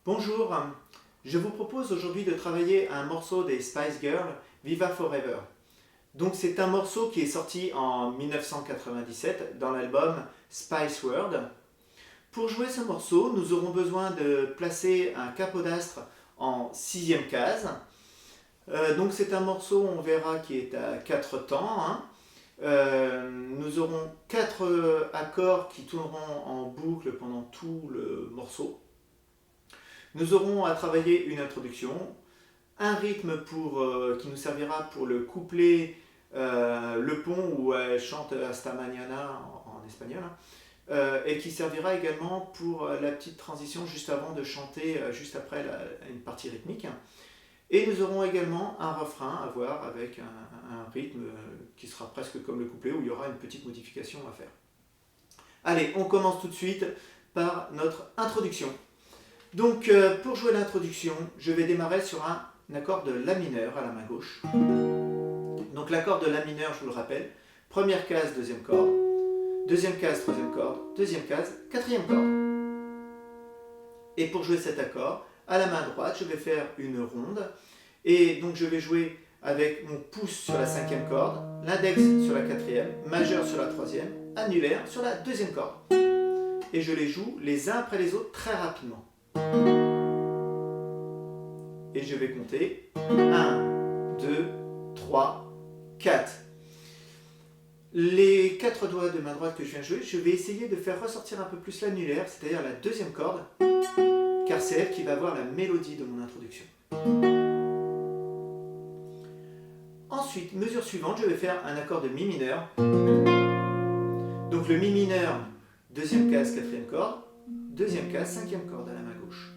Bonjour, je vous propose aujourd'hui de travailler un morceau des Spice Girls, Viva Forever. Donc c'est un morceau qui est sorti en 1997 dans l'album Spice World. Pour jouer ce morceau, nous aurons besoin de placer un capodastre en sixième case. Donc c'est un morceau, on verra, qui est à 4 temps. Nous aurons 4 accords qui tourneront en boucle pendant tout le morceau. Nous aurons à travailler une introduction, un rythme qui nous servira pour le couplet, le pont où elle chante Hasta mañana en espagnol, et qui servira également pour la petite transition juste avant de chanter, juste après une partie rythmique. Et nous aurons également un refrain à voir avec un rythme qui sera presque comme le couplet où il y aura une petite modification à faire. Allez, on commence tout de suite par notre introduction. Donc pour jouer l'introduction, je vais démarrer sur un accord de La mineur à la main gauche. Donc l'accord de La mineur, je vous le rappelle, première case, deuxième corde, deuxième case, troisième corde, deuxième case, quatrième corde. Et pour jouer cet accord, à la main droite, je vais faire une ronde. Et donc je vais jouer avec mon pouce sur la cinquième corde, l'index sur la quatrième, majeur sur la troisième, annulaire sur la deuxième corde. Et je les joue les uns après les autres très rapidement. Et je vais compter 1, 2, 3, 4. Les 4 doigts de main droite que je viens de jouer, je vais essayer de faire ressortir un peu plus l'annulaire, c'est-à-dire la deuxième corde, car c'est elle qui va avoir la mélodie de mon introduction. Ensuite, mesure suivante, je vais faire un accord de Mi mineur. Donc le Mi mineur, deuxième case, quatrième corde, deuxième case, cinquième corde à la main gauche.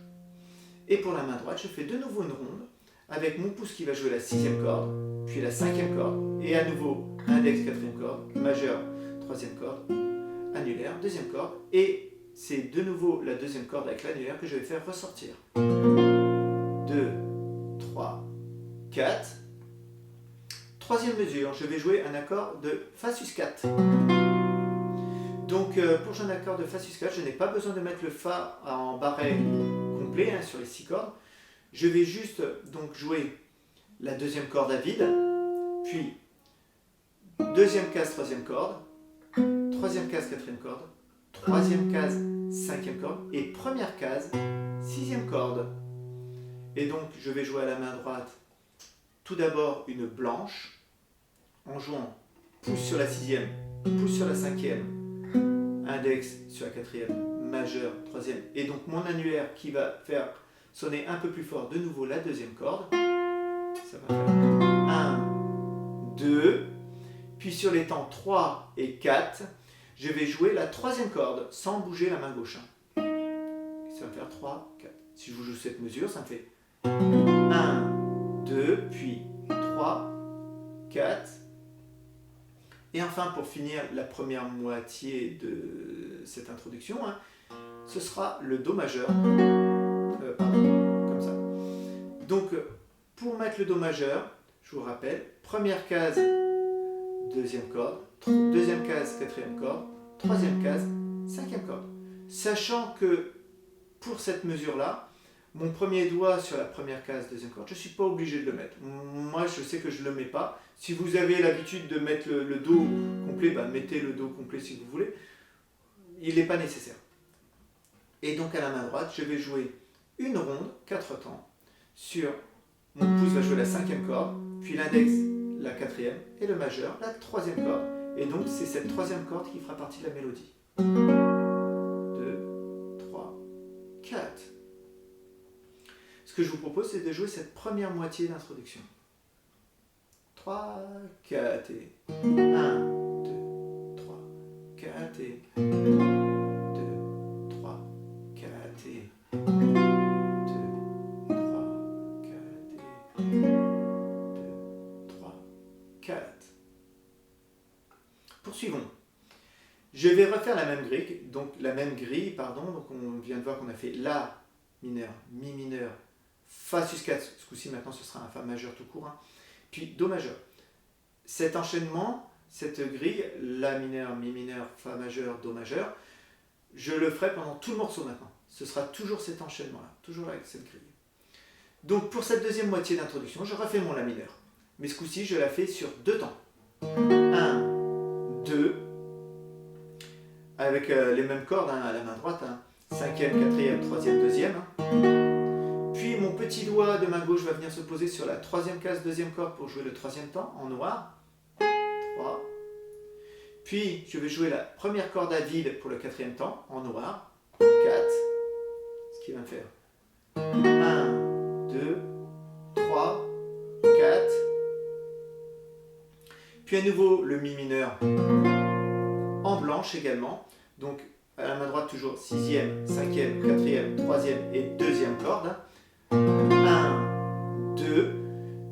Et pour la main droite, je fais de nouveau une ronde avec mon pouce qui va jouer la sixième corde, puis la cinquième corde, et à nouveau index, quatrième corde, majeur, troisième corde, annulaire, deuxième corde, et c'est de nouveau la deuxième corde avec l'annulaire que je vais faire ressortir. 2, 3, 4. Troisième mesure, je vais jouer un accord de Fa sus 4. Donc pour jouer un accord de Fa sus 4, je n'ai pas besoin de mettre le Fa en barré complet sur les 6 cordes. Je vais juste donc jouer la deuxième corde à vide, puis deuxième case, troisième corde, troisième case, quatrième corde, troisième case, cinquième corde, et première case, sixième corde. Et donc je vais jouer à la main droite tout d'abord une blanche, en jouant pouce sur la sixième, pouce sur la cinquième, index sur la quatrième, majeur, troisième, et donc mon annulaire qui va faire sonner un peu plus fort de nouveau la deuxième corde. Ça va faire 1, 2, puis sur les temps 3 et 4, je vais jouer la troisième corde sans bouger la main gauche. Ça va faire 3, 4. Si je vous joue cette mesure, ça me fait 1, 2, puis 3, 4. Et enfin, pour finir la première moitié de cette introduction, ce sera le Do majeur. Comme ça. Donc, pour mettre le Do majeur, je vous rappelle, première case, deuxième corde, deuxième case, quatrième corde, troisième case, cinquième corde. Sachant que pour cette mesure-là, mon premier doigt sur la première case, deuxième corde, je ne suis pas obligé de le mettre. Moi, je sais que je ne le mets pas. Si vous avez l'habitude de mettre le Do complet, mettez le Do complet si vous voulez. Il n'est pas nécessaire. Et donc à la main droite, je vais jouer une ronde, 4 temps, sur mon pouce va jouer la cinquième corde, puis l'index, la quatrième, et le majeur, la troisième corde. Et donc c'est cette troisième corde qui fera partie de la mélodie. 2, 3, 4. Ce que je vous propose, c'est de jouer cette première moitié d'introduction. 3, 4 et 1, 2, 3, 4 et 2, 3, 4 et 2, 3, 4 et 2, 3, 4. Poursuivons. Je vais refaire la même grille, donc on vient de voir qu'on a fait La mineur, Mi mineur, Fa sus 4, ce coup-ci maintenant ce sera un Fa majeur tout court, puis Do majeur. Cet enchaînement, cette grille, La mineur, Mi mineur, Fa majeur, Do majeur, je le ferai pendant tout le morceau maintenant. ce sera toujours cet enchaînement-là, toujours avec cette grille. Donc pour cette deuxième moitié d'introduction, je refais mon La mineur. Mais ce coup-ci, je la fais sur 2 temps. 1, 2, avec les mêmes cordes à la main droite, 5e, 4e, 3e, 2e. Puis mon petit doigt de main gauche va venir se poser sur la 3e case, 2e corde pour jouer le 3e temps en noir. 3. Puis je vais jouer la première corde à vide pour le 4e temps en noir. 4. Ce qui va me faire 1, 2, 3, 4. Puis à nouveau le Mi mineur en blanche également. Donc à la main droite toujours 6e, 5e, 4e, 3e et 2e corde. 1, 2.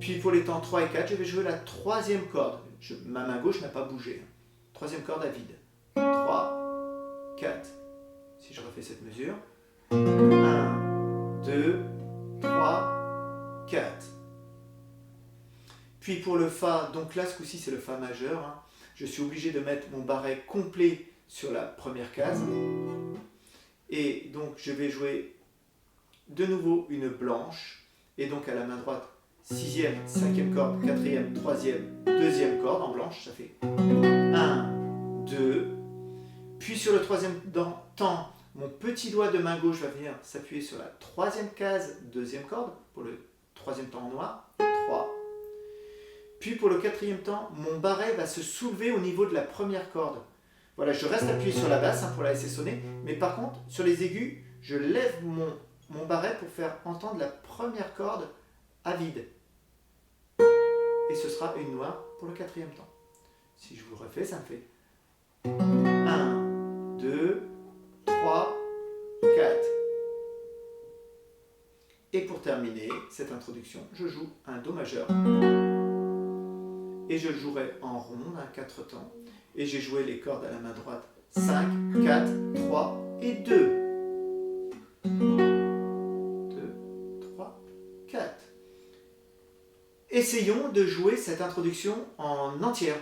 Puis pour les temps 3 et 4, je vais jouer la 3e corde. Ma main gauche n'a pas bougé. 3e corde à vide. 3, 4. Si je refais cette mesure. 1, 2, 3, 4. Puis pour le Fa, donc là ce coup-ci c'est le Fa majeur. Je suis obligé de mettre mon barret complet sur la première case. Et donc je vais jouer de nouveau une blanche. Et donc à la main droite, 6e, 5e corde, 4e, 3e, 2e corde en blanche. Ça fait 1, 2. Puis sur le 3e temps, mon petit doigt de main gauche va venir s'appuyer sur la 3e case, 2e corde, pour le 3e temps en noir, 3. Puis pour le 4e temps, mon barret va se soulever au niveau de la première corde. Voilà, je reste appuyé sur la basse pour la laisser sonner, mais par contre, sur les aigus, je lève mon barret pour faire entendre la première corde à vide. Et ce sera une noire pour le 4e temps. Si je vous refais, ça me fait 1, 2, 3, 4. Et pour terminer cette introduction, je joue un Do majeur. Et je le jouerai en ronde, 4 temps. Et j'ai joué les cordes à la main droite 5, 4, 3 et 2. 2, 3, 4. Essayons de jouer cette introduction en entière.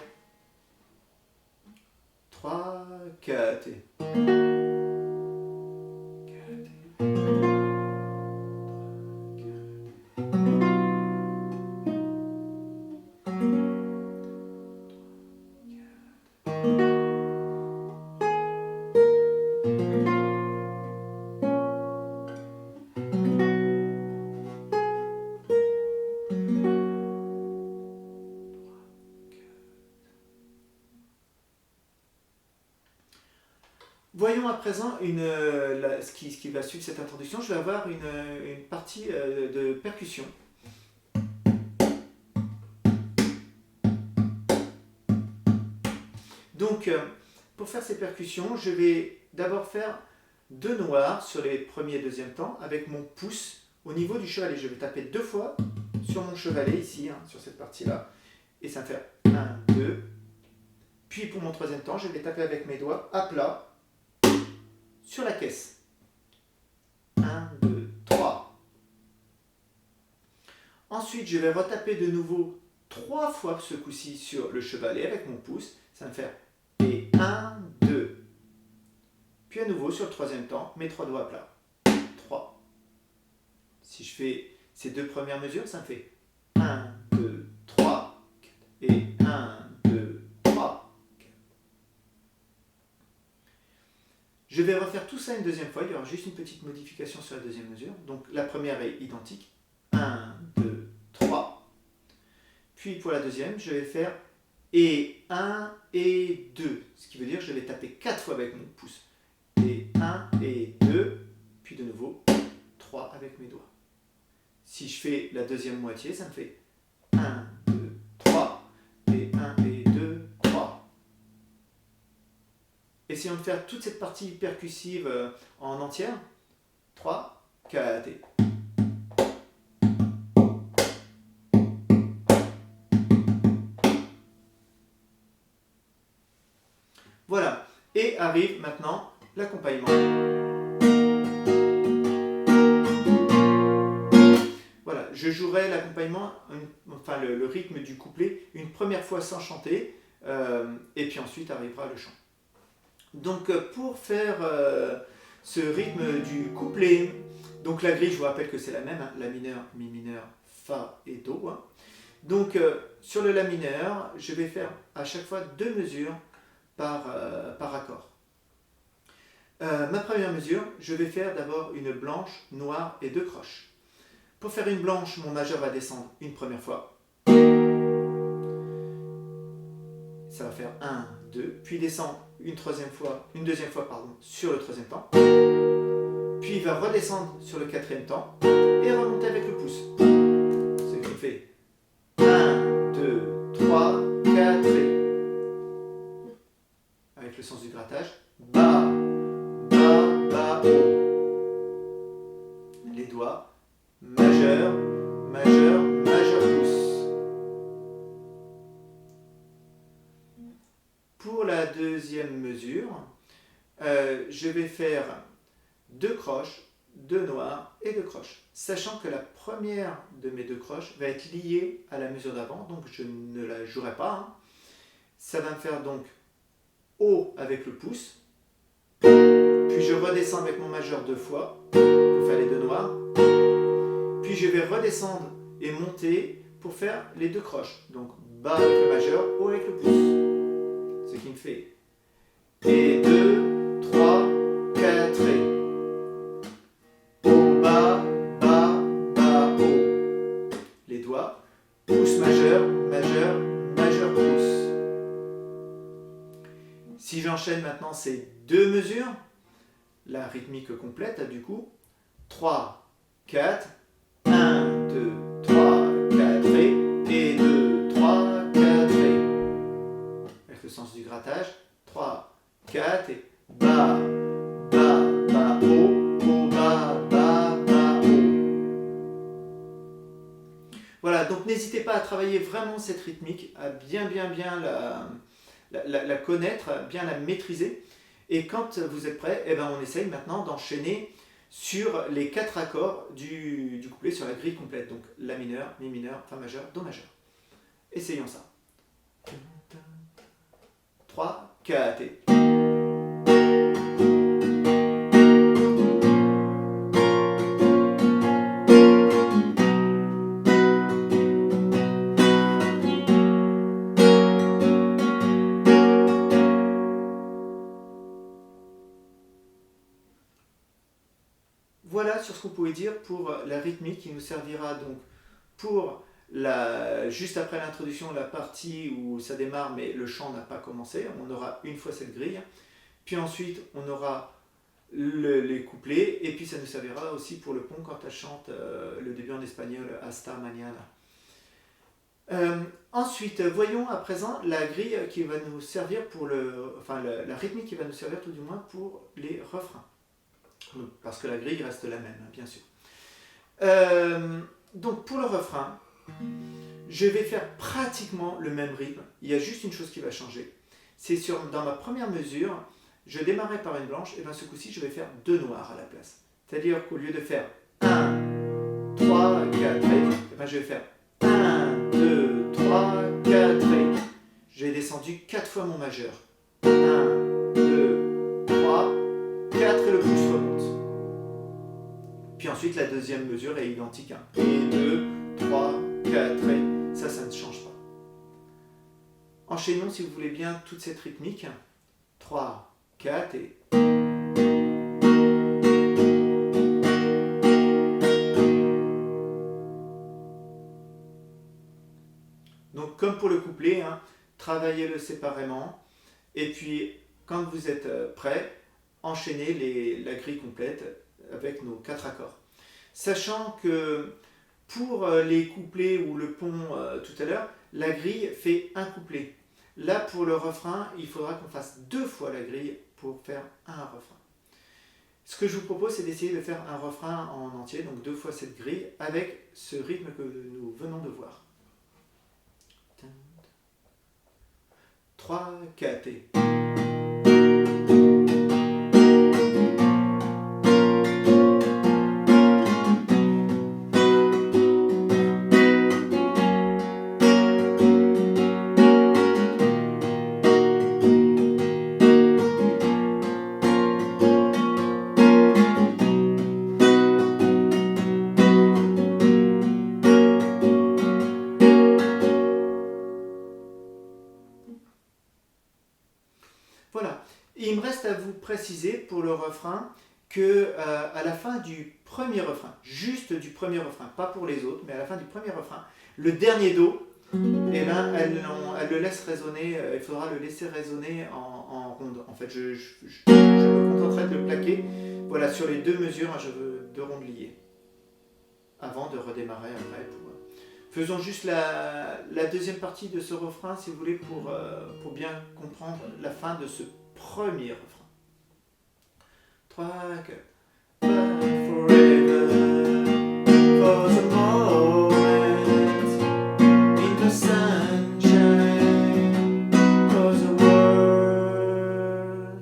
3, 4 et... Voyons à présent ce qui va suivre cette introduction. Je vais avoir une partie de percussion. Donc, pour faire ces percussions, je vais d'abord faire 2 noirs sur les premiers et deuxièmes temps avec mon pouce au niveau du chevalet. Je vais taper 2 fois sur mon chevalet ici, sur cette partie-là. Et ça va faire 1, 2. Puis pour mon 3e temps, je vais taper avec mes doigts à plat sur la caisse. 1, 2, 3. Ensuite, je vais retaper de nouveau 3 fois ce coup-ci sur le chevalet avec mon pouce. Ça va me faire et 1, 2. Puis à nouveau sur le 3e temps, mes 3 doigts à plat. 3. Si je fais ces 2 premières mesures, ça me fait 1, 2, 3 et 1, 2, 3. Je vais refaire tout ça une deuxième fois, il y aura juste une petite modification sur la deuxième mesure. Donc la première est identique. 1, 2, 3. Puis pour la deuxième, je vais faire et 1 et 2. Ce qui veut dire que je vais taper 4 fois avec mon pouce. Et 1 et 2. Puis de nouveau 3 avec mes doigts. Si je fais la deuxième moitié, ça me fait 1, 2, 3. Et 1 et 2, 3. Essayons de faire toute cette partie percussive en entière. 3, 4 et... Voilà. Et arrive maintenant l'accompagnement. Voilà, je jouerai l'accompagnement, enfin le rythme du couplet, une première fois sans chanter, et puis ensuite arrivera le chant. Donc pour faire ce rythme du couplet. Donc la grille, je vous rappelle que c'est la même, hein, La mineur, Mi mineur, Fa et Do. Hein. Donc sur le La mineur, je vais faire à chaque fois 2 mesures par accord. Ma première mesure, je vais faire d'abord une blanche, noire et 2 croches. Pour faire une blanche, mon majeur va descendre une première fois. Ça va faire 1, 2, puis descend une deuxième fois sur le troisième temps. Puis il va redescendre sur le quatrième temps et remonter avec le pouce. Ce qui fait 1, 2, 3, 4 et avec le sens du grattage. Ba, ba, ba, O. Les doigts. Majeur, majeur, majeur, pouce. Pour la deuxième mesure, je vais faire 2 croches, 2 noirs et 2 croches. Sachant que la première de mes 2 croches va être liée à la mesure d'avant, donc je ne la jouerai pas. Hein. Ça va me faire donc O avec le pouce, puis je redescends avec mon majeur 2 fois pour faire les 2 noirs. Puis je vais redescendre et monter pour faire les 2 croches. Donc Ba avec le majeur, O avec le pouce. Ce qui me fait et 2, 3, 4 et O, Ba, Ba, Ba, O. Les doigts, pouce majeur, majeur, majeur, pouce. Si j'enchaîne maintenant ces 2 mesures, la rythmique complète du coup, 3, 4, 1, 2, 3, 4 et 2, 3, 4 et. Avec le sens du grattage, 3, 4 et Ba, Ba, Ba, O, O, Ba, Ba, Ba, O. Voilà, donc n'hésitez pas à travailler vraiment cette rythmique, à bien la connaître, bien la maîtriser. Et quand vous êtes prêts, eh ben on essaye maintenant d'enchaîner sur les 4 accords du couplet, sur la grille complète. Donc La mineur, Mi mineur, Fa majeur, Do majeur. Essayons ça. 3, 4 et... Voilà sur ce qu'on pouvait dire pour la rythmique qui nous servira donc pour juste après l'introduction, la partie où ça démarre mais le chant n'a pas commencé. On aura une fois cette grille. Puis ensuite, on aura les couplets. Et puis ça nous servira aussi pour le pont quand elle chante le début en espagnol, Hasta mañana. Ensuite, voyons à présent la grille qui va nous servir pour la rythmique qui va nous servir tout du moins pour les refrains. Parce que la grille reste la même, bien sûr. Donc pour le refrain, je vais faire pratiquement le même rythme. Il y a juste une chose qui va changer. C'est dans ma première mesure, je démarrais par une blanche, et bien ce coup-ci, je vais faire 2 noirs à la place. C'est-à-dire qu'au lieu de faire 1, 3, 4 et, ben je vais faire 1, 2, 3, 4 et. J'ai descendu 4 fois mon majeur. 1, 2, 3, 4 et le pouce remonte. Puis ensuite la deuxième mesure est identique. 1, 2, 3, 4 et ça ne change pas. Enchaînons si vous voulez bien toute cette rythmique. 3, 4 et... Donc comme pour le couplet, hein, travaillez-le séparément. Et puis quand vous êtes prêts, enchaînez la grille complète avec nos 4 accords. Sachant que pour les couplets ou le pont tout à l'heure, la grille fait un couplet. Là, pour le refrain, il faudra qu'on fasse 2 fois la grille pour faire un refrain. Ce que je vous propose, c'est d'essayer de faire un refrain en entier, donc 2 fois cette grille, avec ce rythme que nous venons de voir. 3, 4 et... reste à vous préciser pour le refrain que à la fin du premier refrain, juste du premier refrain, pas pour les autres, mais à la fin du premier refrain, le dernier Do, eh ben, elle le laisse résonner, il faudra le laisser résonner en ronde. En fait, je me contenterai de le plaquer. Voilà, sur les deux mesures, je veux 2 rondes liées. Avant de redémarrer après. Faisons juste la deuxième partie de ce refrain, si vous voulez, pour bien comprendre la fin de ce premier refrain. 3, 4. Forever, for the moment, in the sunshine, for the world.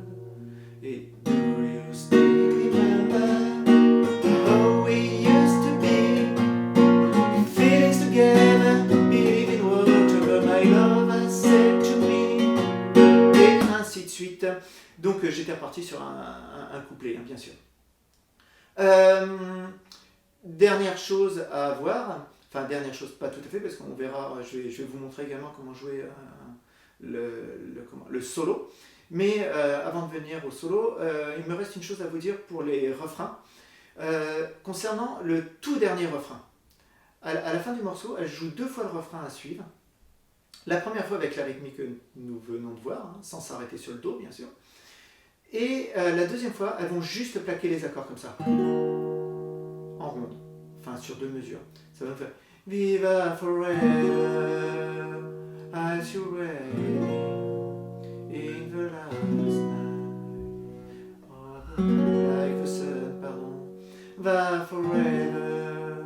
Et do you still remember how we used to be? Feelings together, believing whatever my love has said to me. Et ainsi de suite. Donc j'étais reparti sur un couplet, hein, bien sûr. Dernière chose à voir, enfin dernière chose, pas tout à fait, parce qu'on verra, je vais vous montrer également comment jouer le solo. Mais avant de venir au solo, il me reste une chose à vous dire pour les refrains. Concernant le tout dernier refrain, à la fin du morceau, elle joue 2 fois le refrain à suivre. La première fois avec la rythmique que nous venons de voir, hein, sans s'arrêter sur le Do, bien sûr. Et la deuxième fois, elles vont juste plaquer les accords comme ça, en ronde, enfin sur 2 mesures. Ça va me faire Viva forever, as you reign in the last night, like the sun, pardon. Va forever,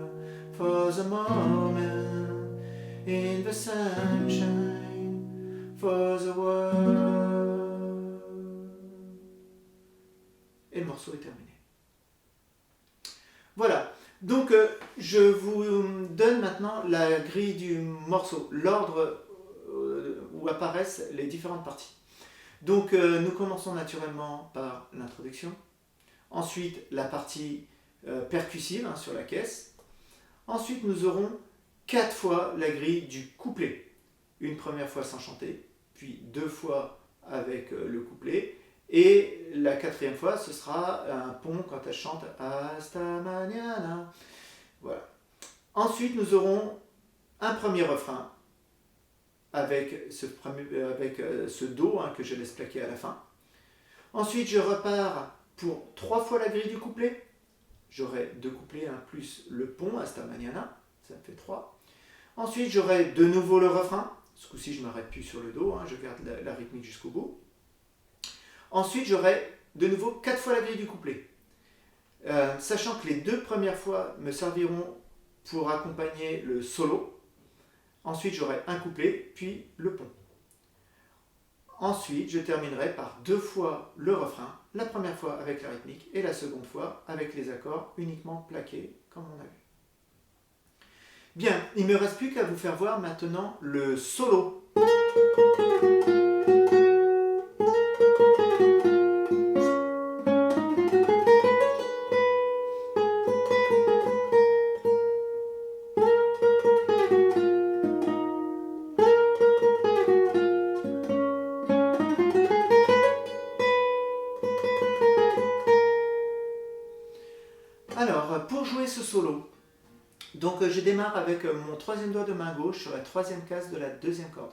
for the moment, in the sunshine, for the world. Et le morceau est terminé. Voilà, donc je vous donne maintenant la grille du morceau, l'ordre où apparaissent les différentes parties. Donc nous commençons naturellement par l'introduction, ensuite la partie percussive, hein, sur la caisse, ensuite nous aurons 4 fois la grille du couplet, une première fois sans chanter, puis 2 fois avec le couplet, et la 4e fois, ce sera un pont quand elle chante Hasta mañana. Voilà. Ensuite, nous aurons un premier refrain avec ce Do, hein, que je laisse plaquer à la fin. Ensuite, je repars pour 3 fois la grille du couplet. J'aurai 2 couplets, hein, plus le pont Hasta mañana, ça me fait 3. Ensuite, j'aurai de nouveau le refrain. Ce coup-ci, je ne m'arrête plus sur le Do, hein, je garde la rythmique jusqu'au bout. Ensuite, j'aurai de nouveau 4 fois la grille du couplet. Sachant que les 2 premières fois me serviront pour accompagner le solo. Ensuite, j'aurai un couplet, puis le pont. Ensuite, je terminerai par 2 fois le refrain, la première fois avec la rythmique et la seconde fois avec les accords uniquement plaqués, comme on a vu. Bien, il ne me reste plus qu'à vous faire voir maintenant le solo. Alors, pour jouer ce solo, donc je démarre avec mon 3e doigt de main gauche sur la 3e case de la 2e corde.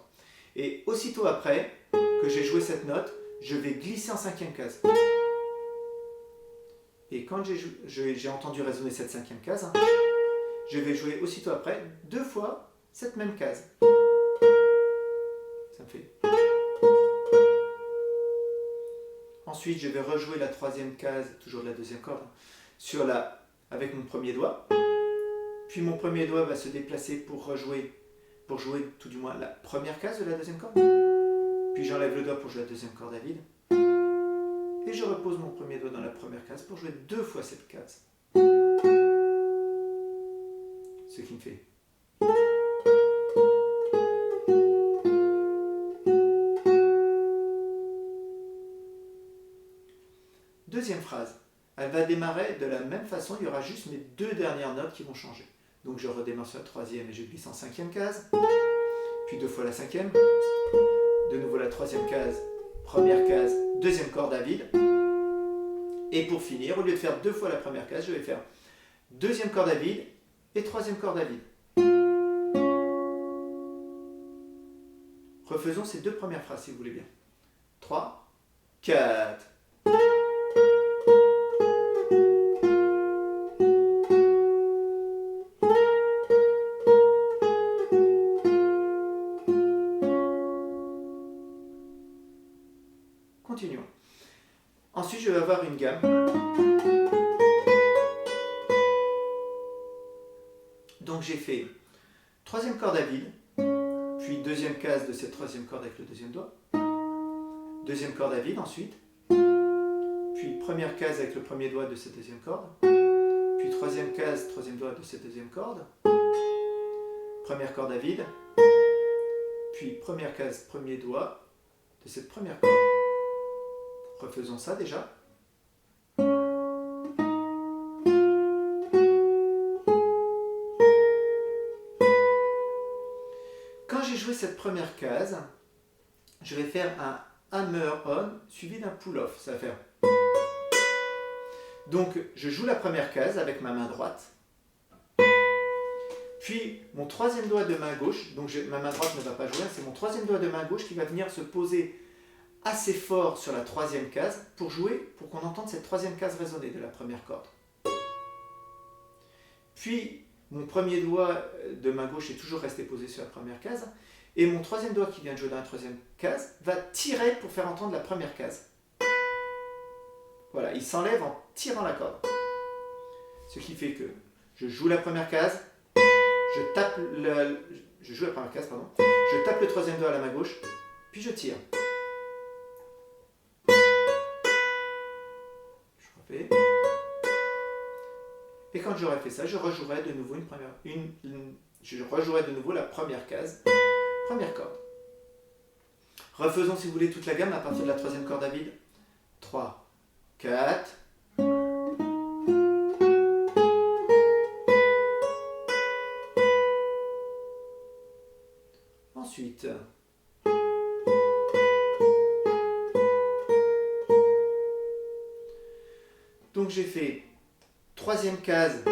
Et aussitôt après que j'ai joué cette note, je vais glisser en 5e case. Et quand j'ai entendu résonner cette 5e case, hein, je vais jouer aussitôt après 2 fois cette même case. Ça me fait. Ensuite, je vais rejouer la 3e case, toujours de la 2e corde, avec mon premier doigt. Puis mon premier doigt va se déplacer pour jouer tout du moins la première case de la 2e corde. Puis j'enlève le doigt pour jouer la 2e corde à vide. Et je repose mon premier doigt dans la première case pour jouer 2 fois cette case. Ce qui me fait. Deuxième phrase. Elle va démarrer de la même façon, il y aura juste mes 2 dernières notes qui vont changer. Donc je redémarre sur la 3e et je glisse en 5e case, puis 2 fois la 5e, de nouveau la 3e case, première case, deuxième corde à vide. Et pour finir, au lieu de faire 2 fois la première case, je vais faire deuxième corde à vide et troisième corde à vide. Refaisons ces 2 premières phrases si vous voulez bien. 3, 4. Continuons. Ensuite, je vais avoir une gamme. Donc j'ai fait troisième corde à vide, puis deuxième case de cette troisième corde avec le deuxième doigt, deuxième corde à vide ensuite, puis première case avec le premier doigt de cette deuxième corde, puis troisième case, troisième doigt de cette deuxième corde, première corde à vide, puis première case, premier doigt de cette première corde. Refaisons ça déjà. Quand j'ai joué cette première case, je vais faire un hammer-on suivi d'un pull-off. Ça va faire. Donc, je joue la première case avec ma main droite. Puis, mon troisième doigt de main gauche, donc ma main droite ne va pas jouer, c'est mon troisième doigt de main gauche qui va venir se poser assez fort sur la troisième case pour jouer, pour qu'on entende cette troisième case résonner de la première corde. Puis, mon premier doigt de main gauche est toujours resté posé sur la première case, et mon troisième doigt qui vient de jouer dans la troisième case va tirer pour faire entendre la première case. Voilà, il s'enlève en tirant la corde. Ce qui fait que je joue la première case, je joue la première case, pardon, je tape le troisième doigt à la main gauche, puis je tire. Et quand j'aurai fait ça, je rejouerai de nouveau la première case, première corde. Refaisons si vous voulez toute la gamme à partir de la troisième corde à vide. 3, 4. Ensuite, donc j'ai fait troisième case,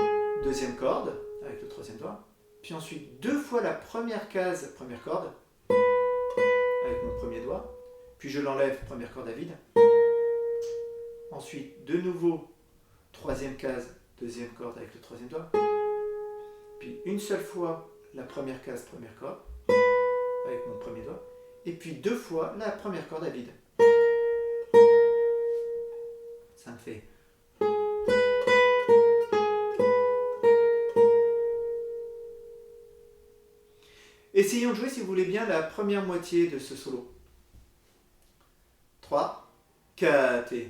deuxième corde, avec le troisième doigt. Puis ensuite, 2 fois la première case, première corde, avec mon premier doigt. Puis je l'enlève, première corde à vide. Ensuite, de nouveau, troisième case, deuxième corde avec le troisième doigt. Puis une seule fois la première case, première corde, avec mon premier doigt. Et puis 2 fois la première corde à vide. Ça me fait... Essayons de jouer, si vous voulez bien, la première moitié de ce solo. 3, 4 et...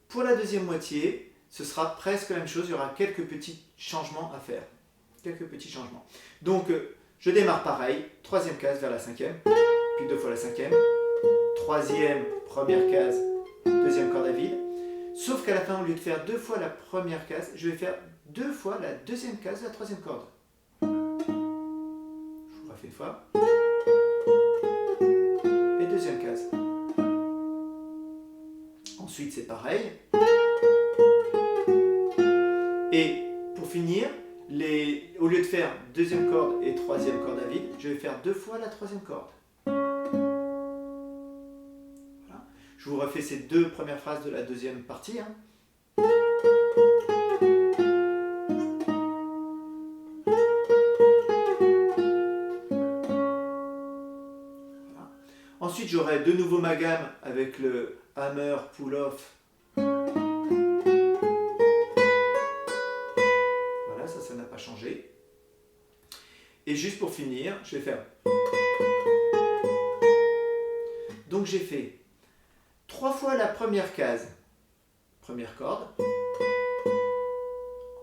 Pour la deuxième moitié, ce sera presque la même chose, il y aura quelques petits changements à faire. Quelques petits changements. Donc, je démarre pareil, troisième case vers la cinquième, puis 2 fois la cinquième, troisième, première case, deuxième corde à vide. Sauf qu'à la fin, au lieu de faire 2 fois la première case, je vais faire 2 fois la deuxième case de la troisième corde. Je vous refais une fois. Et deuxième case. Ensuite, c'est pareil. Et pour finir, au lieu de faire deuxième corde et troisième corde à vide, je vais faire 2 fois la troisième corde. Voilà. Je vous refais ces 2 premières phrases de la deuxième partie. Voilà. Ensuite, j'aurai de nouveau ma gamme avec le hammer, pull-off. Ça n'a pas changé. Et juste pour finir, je vais faire. Donc j'ai fait 3 fois la première case, première corde.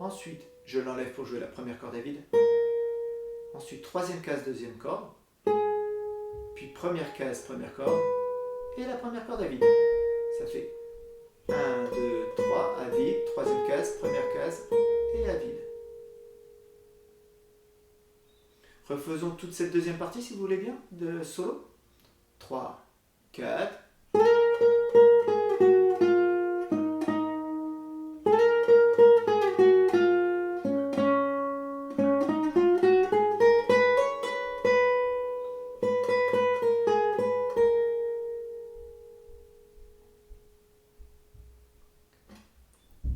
Ensuite, je l'enlève pour jouer la première corde à vide. Ensuite, troisième case, deuxième corde. puis première case, première corde, et la première corde à vide. Ça fait 1, 2, 3 à vide, troisième case, première case et à vide. Refaisons toute cette deuxième partie si vous voulez bien, de solo. 3, 4.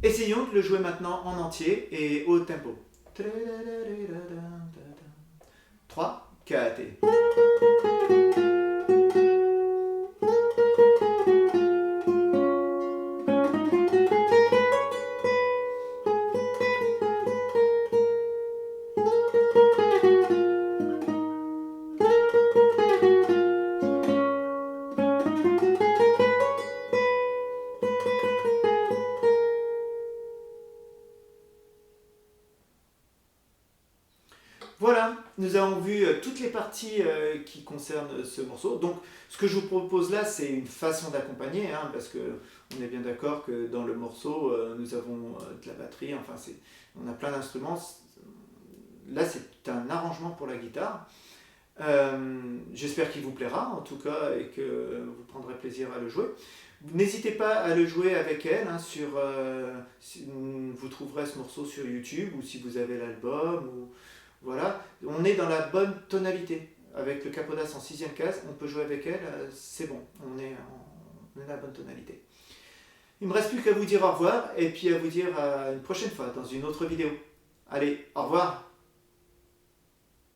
Essayons de le jouer maintenant en entier et au tempo. 3, 4 et... Voilà, nous avons vu toutes les parties qui concernent ce morceau. Donc, ce que je vous propose là, c'est une façon d'accompagner, hein, parce qu'on est bien d'accord que dans le morceau, nous avons de la batterie, enfin, on a plein d'instruments. Là, c'est un arrangement pour la guitare. J'espère qu'il vous plaira, en tout cas, et que vous prendrez plaisir à le jouer. N'hésitez pas à le jouer avec elle, hein, vous trouverez ce morceau sur YouTube, ou si vous avez l'album, voilà, on est dans la bonne tonalité. Avec le Capodas en 6e case, on peut jouer avec elle, c'est bon, on est dans la bonne tonalité. Il ne me reste plus qu'à vous dire au revoir, et puis à vous dire à une prochaine fois, dans une autre vidéo. Allez, au revoir!